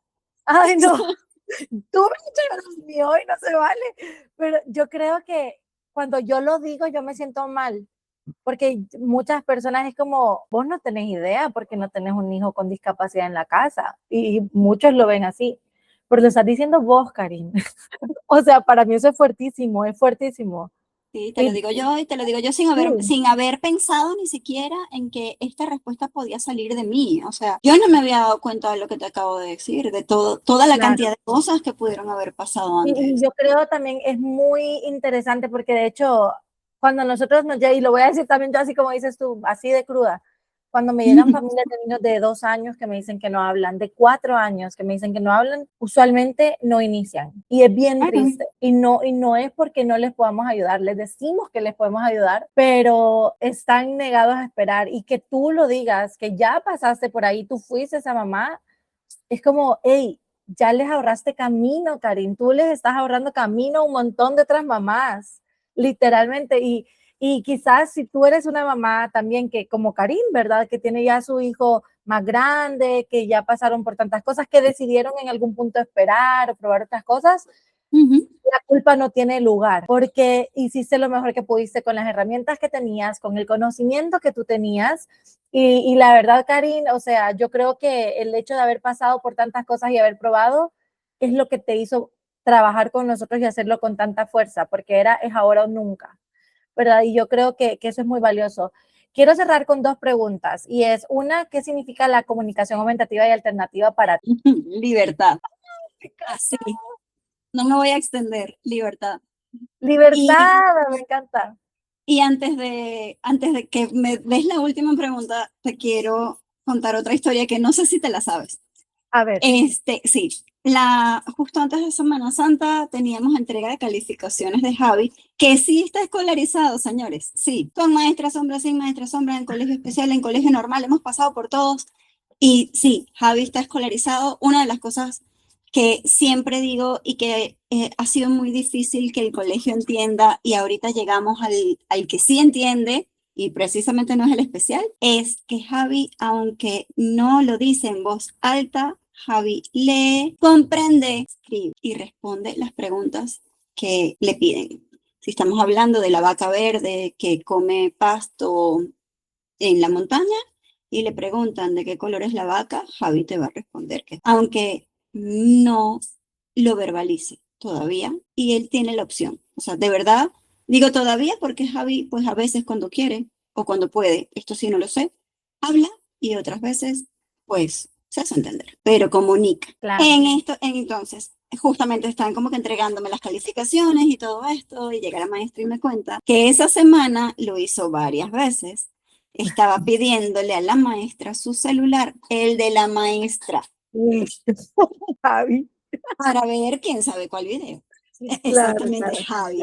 ay no, tú me has dicho, Dios mío, hoy no se vale, pero yo creo que cuando yo lo digo yo me siento mal, porque muchas personas es como, vos no tenés idea porque no tenés un hijo con discapacidad en la casa, y muchos lo ven así, pero lo estás diciendo vos, Karin. O sea, para mí eso es fuertísimo, es fuertísimo. Sí, te lo Y, digo yo y te lo digo yo sí, sin haber pensado ni siquiera en que esta respuesta podía salir de mí. O sea, yo no me había dado cuenta de lo que te acabo de decir, de toda la claro. cantidad de cosas que pudieron haber pasado Y antes. yo creo también es muy interesante porque de hecho, cuando nosotros nos llegan, y lo voy a decir también yo así como dices tú, así de cruda, cuando me llegan familias de niños de 2 años que me dicen que no hablan, de 4 años que me dicen que no hablan, usualmente no inician. Y es bien Claro. triste. Y no es porque no les podamos ayudar, les decimos que les podemos ayudar, pero están negados a esperar. Y que tú lo digas, que ya pasaste por ahí, tú fuiste esa mamá, es como, hey, ya les ahorraste camino, Karin, tú les estás ahorrando camino a un montón de otras mamás, literalmente, y quizás si tú eres una mamá también que como Karin, ¿verdad? Que tiene ya su hijo más grande, que ya pasaron por tantas cosas, que decidieron en algún punto esperar o probar otras cosas, Ujú. la culpa no tiene lugar, porque hiciste lo mejor que pudiste con las herramientas que tenías, con el conocimiento que tú tenías. Y la verdad, Karin, o sea, yo creo que el hecho de haber pasado por tantas cosas y haber probado es lo que te hizo trabajar con nosotros y hacerlo con tanta fuerza, porque es ahora o nunca, ¿verdad? Y yo creo que eso es muy valioso. Quiero cerrar con dos preguntas, y es una, ¿qué significa la comunicación aumentativa y alternativa para ti? Libertad. Así. No me voy a extender. Libertad. Y, Libertad, me encanta. y antes de que me des la última pregunta, te quiero contar otra historia que no sé si te la sabes. A ver, Sí, justo antes de Semana Santa teníamos entrega de calificaciones de Javi, que sí está escolarizado, señores, sí, con maestra sombra, sin maestra sombra, en colegio especial, en colegio normal, hemos pasado por todos, y sí, Javi está escolarizado. Una de las cosas que siempre digo y que ha sido muy difícil que el colegio entienda, y ahorita llegamos al que sí entiende, y precisamente no es el especial, es que Javi, aunque no lo dice en voz alta, Javi lee, comprende, escribe y responde las preguntas que le piden. Si estamos hablando de la vaca verde que come pasto en la montaña y le preguntan de qué color es la vaca, Javi te va a responder que, aunque no lo verbalice todavía, y él tiene la opción. O sea, de verdad, digo todavía porque Javi, pues a veces cuando quiere o cuando puede, esto sí no lo sé, habla, y otras veces, pues se hace entender, pero comunica. claro. Entonces, justamente están como que entregándome las calificaciones y todo esto, y llega la maestra y me cuenta que esa semana lo hizo varias veces. Estaba pidiéndole a la maestra su celular, el de la maestra, Javi, para ver quién sabe cuál video. claro, Exactamente, claro. Javi.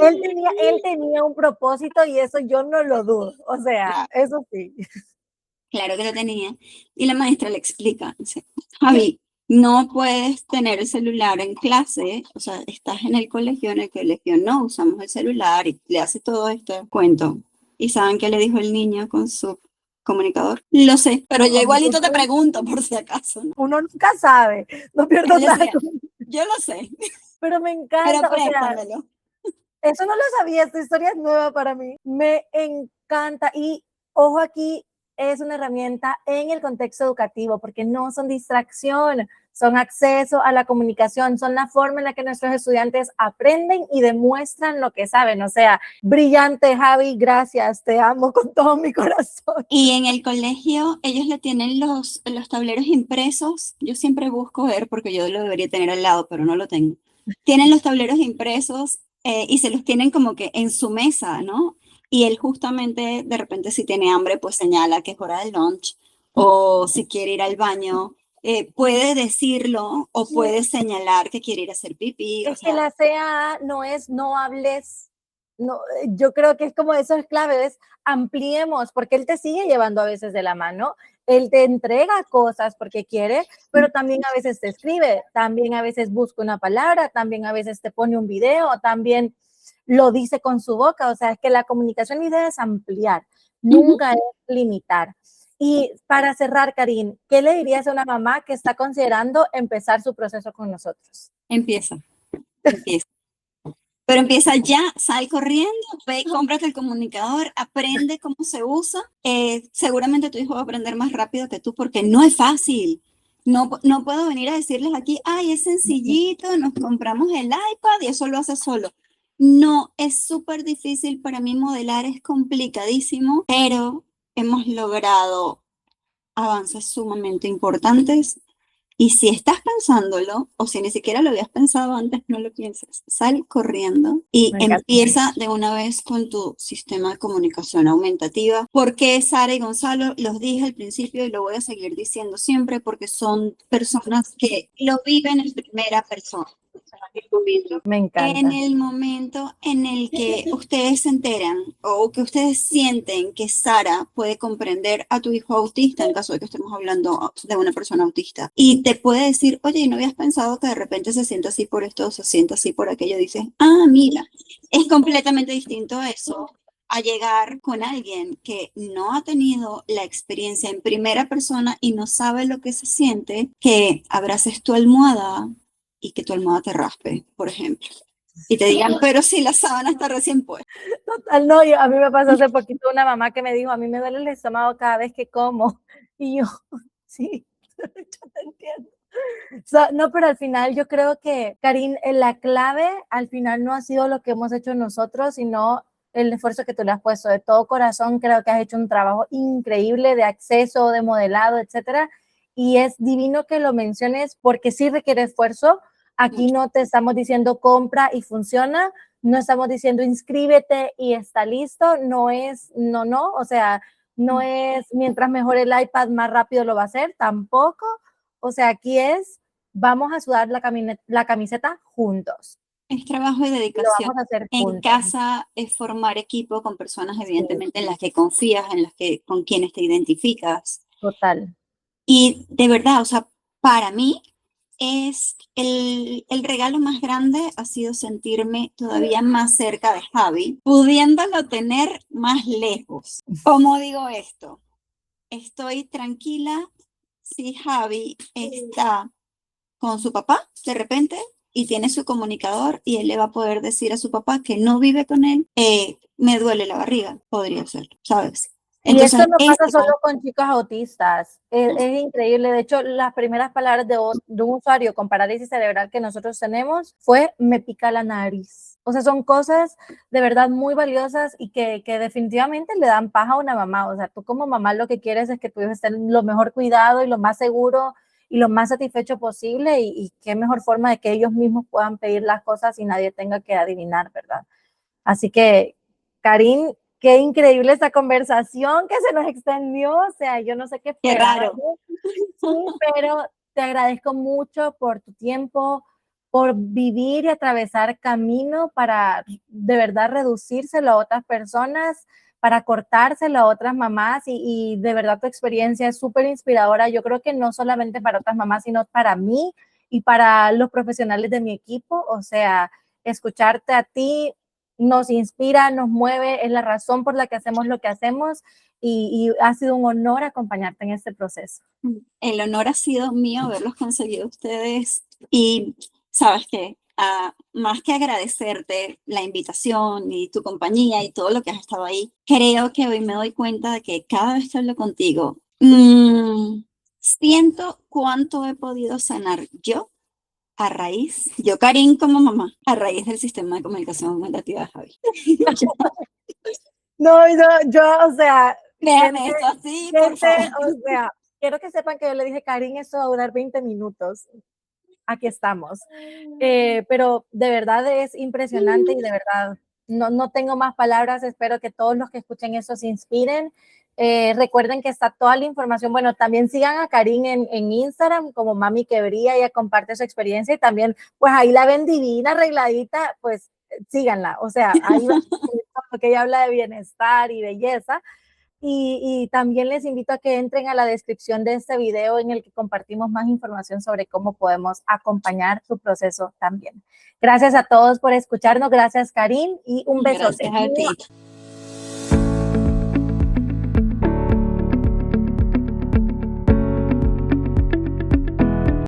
Él tenía un propósito y eso yo no lo dudo. O sea, Claro, eso sí. claro que lo tenía. Y la maestra le explica, dice, Javi, no puedes tener el celular en clase, o sea, estás en el colegio no usamos el celular, y le hace todo este cuento. ¿Y saben qué le dijo el niño con su comunicador? Lo sé, pero yo igualito te pregunto por si acaso, ¿no? Uno nunca sabe, no pierdo Él nada. decía, yo lo sé, Pero me pero encanta, o sea, préstamelo. eso no lo sabía, esta historia es nueva para mí. Me encanta y ojo aquí, es una herramienta en el contexto educativo porque no son distracción, son acceso a la comunicación, son la forma en la que nuestros estudiantes aprenden y demuestran lo que saben. O sea, brillante, Javi, gracias, te amo con todo mi corazón. Y en el colegio ellos le tienen los tableros impresos. Yo siempre busco ver, porque yo lo debería tener al lado, pero no lo tengo. Tienen los tableros impresos, y se los tienen como que en su mesa, ¿no? Y él justamente, de repente, si tiene hambre, pues señala que es hora del lunch, o si quiere ir al baño, puede decirlo o puede señalar que quiere ir a hacer pipí, o Es que sea, la CA no es no hables, no, yo creo que es como eso es clave, es ampliemos, porque él te sigue llevando a veces de la mano, él te entrega cosas porque quiere, pero también a veces te escribe, también a veces busca una palabra, también a veces te pone un video, también lo dice con su boca, o sea, es que la comunicación idea es ampliar, nunca es limitar. Y para cerrar, Karin, ¿qué le dirías a una mamá que está considerando empezar su proceso con nosotros? empieza, empieza. Pero empieza ya, sal corriendo, ve, cómprate el comunicador, aprende cómo se usa. Seguramente tu hijo va a aprender más rápido que tú porque no es fácil. No, no puedo venir a decirles aquí, ay, es sencillito, nos compramos el iPad y eso lo hace solo. No, es súper difícil para mí modelar, es complicadísimo, pero hemos logrado avances sumamente importantes, y si estás pensándolo, o si ni siquiera lo habías pensado antes, no lo pienses. Sal corriendo y Me encanta. empieza de una vez con tu sistema de comunicación aumentativa. ¿Por qué Sara y Gonzalo? Los dije al principio y lo voy a seguir diciendo siempre porque son personas que lo viven en primera persona. Me En encanta. el momento en el que ustedes se enteran o que ustedes sienten que Sara puede comprender a tu hijo autista, en caso de que estemos hablando de una persona autista, y te puede decir, oye, ¿no habías pensado que de repente se siente así por esto o se siente así por aquello? Dices, ah, mira, es completamente distinto a eso, a llegar con alguien que no ha tenido la experiencia en primera persona y no sabe lo que se siente, que abraces tu almohada y que tu almohada te raspe, por ejemplo. Y te digan, pero si la sábana está recién puesta. Total, no, a mí me pasó hace poquito una mamá que me dijo, a mí me duele el estómago cada vez que como. Y yo, sí, yo te entiendo. No, pero al final yo creo que, Karin, la clave al final no ha sido lo que hemos hecho nosotros, sino el esfuerzo que tú le has puesto. De todo corazón creo que has hecho un trabajo increíble de acceso, de modelado, etcétera. Y es divino que lo menciones porque sí requiere esfuerzo. Aquí no te estamos diciendo compra y funciona, no estamos diciendo inscríbete y está listo, no es, no, o sea, no es mientras mejor el iPad más rápido lo va a hacer, tampoco. O sea, aquí vamos a sudar la camiseta juntos. Es trabajo y Lo dedicación. vamos a hacer En juntos. casa es formar equipo con personas, evidentemente, en las que confías, con quienes te identificas. Total. Y de verdad, o sea, para mí es el regalo más grande ha sido sentirme todavía más cerca de Javi, pudiéndolo tener más lejos. ¿Cómo digo esto? Estoy tranquila si Javi está con su papá de repente y tiene su comunicador y él le va a poder decir a su papá que no vive con él, me duele la barriga, podría ser, ¿sabes? Y esto Entonces, no pasa solo con chicos autistas, es increíble. De hecho, las primeras palabras de un usuario con parálisis cerebral que nosotros tenemos fue me pica la nariz. O sea, son cosas de verdad muy valiosas y que definitivamente le dan paz a una mamá. O sea, tú como mamá lo que quieres es que tu hijo esté en lo mejor cuidado y lo más seguro y lo más satisfecho posible y qué mejor forma de que ellos mismos puedan pedir las cosas y nadie tenga que adivinar, ¿verdad? Así que, Karin, qué increíble esta conversación que se nos extendió, o sea, yo no sé qué qué esperaba, raro. sí, pero te agradezco mucho por tu tiempo, por vivir y atravesar camino para de verdad reducírselo a otras personas, para cortárselo a otras mamás y de verdad tu experiencia es súper inspiradora. Yo creo que no solamente para otras mamás, sino para mí y para los profesionales de mi equipo, o sea, escucharte a ti nos inspira, nos mueve, es la razón por la que hacemos lo que hacemos y ha sido un honor acompañarte en este proceso. El honor ha sido mío haberlos conseguido ustedes y sabes que más que agradecerte la invitación y tu compañía y todo lo que has estado ahí, creo que hoy me doy cuenta de que cada vez que hablo contigo, siento cuánto he podido sanar yo Karin como mamá, a raíz del sistema de comunicación aumentativa de Javi. No, o sea, Déjame eso así, por favor. o sea, quiero que sepan que yo le dije, Karin, esto va a durar 20 minutos. Aquí estamos. Pero de verdad es impresionante y de verdad no tengo más palabras. Espero que todos los que escuchen eso se inspiren. Recuerden que está toda la información. Bueno, también sigan a Karin en Instagram como Mami que Brilla. Ella comparte su experiencia y también, pues ahí la ven divina, arregladita, pues síganla. O sea, ahí va porque ella habla de bienestar y belleza. Y también les invito a que entren a la descripción de este video en el que compartimos más información sobre cómo podemos acompañar su proceso también. Gracias a todos por escucharnos. Gracias, Karin, y un besote. Gracias a ti.